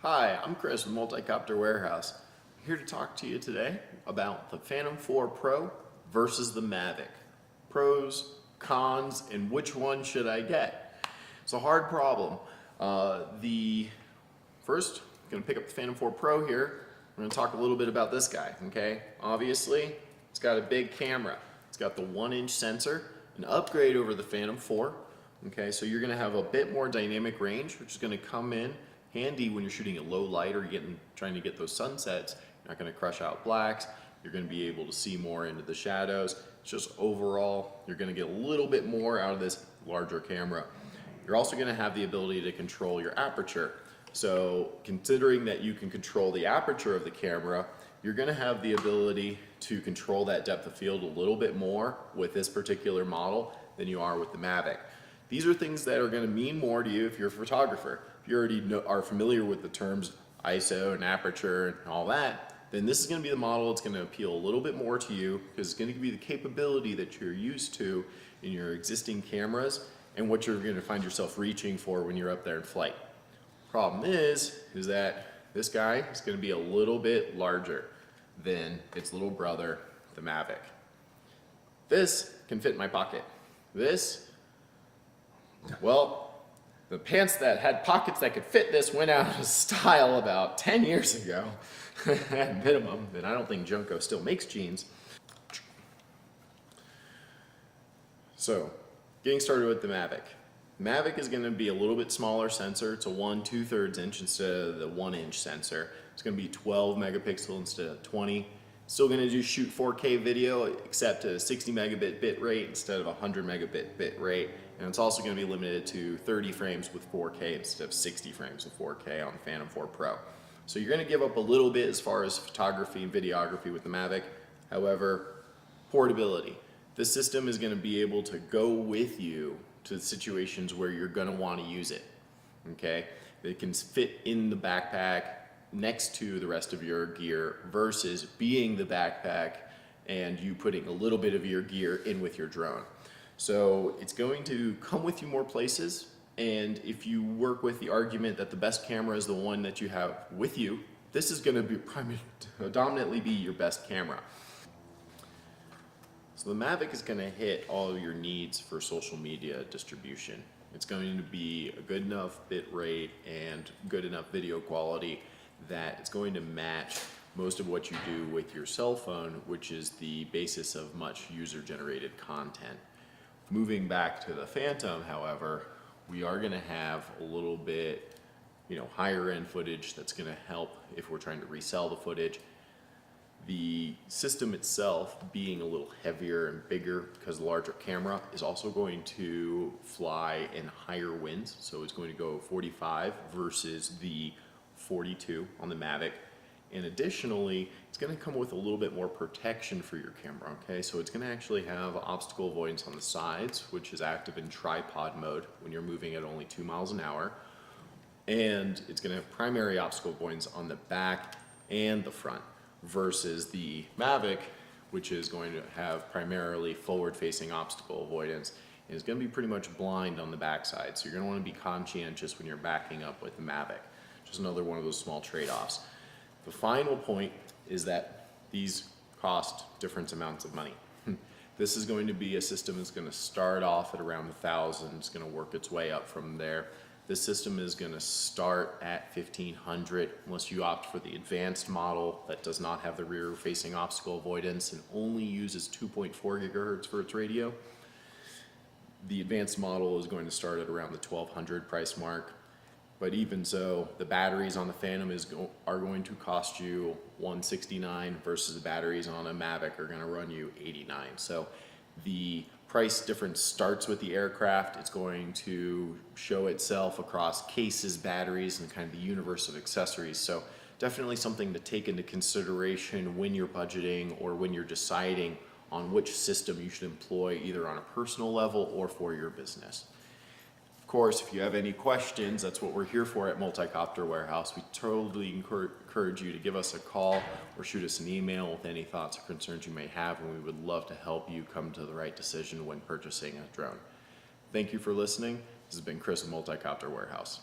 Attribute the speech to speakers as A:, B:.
A: Hi, I'm Chris with Multicopter Warehouse. I'm here to talk to you today about the Phantom 4 Pro versus the Mavic. Pros, cons, and which one should I get? It's a hard problem. First, I'm going to pick up the Phantom 4 Pro here. I'm going to talk a little bit about this guy, okay? Obviously, it's got a big camera. It's got the 1-inch sensor, an upgrade over the Phantom 4. Okay, so you're going to have a bit more dynamic range, which is going to come in handy when you're shooting at low light or trying to get those sunsets. You're not going to crush out blacks. You're going to be able to see more into the shadows. It's just overall, you're going to get a little bit more out of this larger camera. You're also going to have the ability to control your aperture. So considering that you can control the aperture of the camera, you're going to have the ability to control that depth of field a little bit more with this particular model than you are with the Mavic. These are things that are going to mean more to you if you're a photographer. If you already are familiar with the terms ISO and aperture and all that, then this is going to be the model that's going to appeal a little bit more to you because it's going to give you the capability that you're used to in your existing cameras and what you're going to find yourself reaching for when you're up there in flight. Problem is that this guy is going to be a little bit larger than its little brother, the Mavic. This can fit in my pocket. This, well, the pants that had pockets that could fit this went out of style about 10 years ago at minimum, and I don't think Junko still makes jeans. So, getting started with the Mavic. Mavic is going to be a little bit smaller sensor. It's a 1 2/3 inch instead of the 1-inch sensor. It's going to be 12 megapixel instead of 20. Still going to shoot 4K video except at a 60 megabit bit rate instead of a 100 megabit bit rate. And it's also going to be limited to 30 frames with 4K instead of 60 frames with 4K on the Phantom 4 Pro. So you're going to give up a little bit as far as photography and videography with the Mavic. However, portability. This system is going to be able to go with you to situations where you're going to want to use it. Okay? It can fit in the backpack next to the rest of your gear versus being the backpack and you putting a little bit of your gear in with your drone. So it's going to come with you more places, and if you work with the argument that the best camera is the one that you have with you, this is going to be predominantly be your best camera. So the Mavic is going to hit all of your needs for social media distribution. It's going to be a good enough bit rate and good enough video quality that it's going to match most of what you do with your cell phone, which is the basis of much user-generated content. Moving back to the Phantom, however, we are going to have a little bit, higher end footage that's going to help if we're trying to resell the footage. The system itself being a little heavier and bigger because the larger camera is also going to fly in higher winds. So it's going to go 45 versus the 42 on the Mavic. And additionally, it's going to come with a little bit more protection for your camera, okay? So it's going to actually have obstacle avoidance on the sides, which is active in tripod mode when you're moving at only 2 miles an hour. And it's going to have primary obstacle avoidance on the back and the front versus the Mavic, which is going to have primarily forward-facing obstacle avoidance. And it's going to be pretty much blind on the backside. So you're going to want to be conscientious when you're backing up with the Mavic. Just another one of those small trade-offs. The final point is that these cost different amounts of money. This is going to be a system that's going to start off at around $1,000. It's going to work its way up from there. This system is going to start at $1,500 unless you opt for the advanced model that does not have the rear-facing obstacle avoidance and only uses 2.4 gigahertz for its radio. The advanced model is going to start at around the $1,200 price mark. But even so, the batteries on the Phantom are going to cost you $169 versus the batteries on a Mavic are going to run you $89. So the price difference starts with the aircraft. It's going to show itself across cases, batteries, and kind of the universe of accessories. So definitely something to take into consideration when you're budgeting or when you're deciding on which system you should employ either on a personal level or for your business. Of course, if you have any questions, that's what we're here for at Multicopter Warehouse. We totally encourage you to give us a call or shoot us an email with any thoughts or concerns you may have, and we would love to help you come to the right decision when purchasing a drone. Thank you for listening. This has been Chris at Multicopter Warehouse.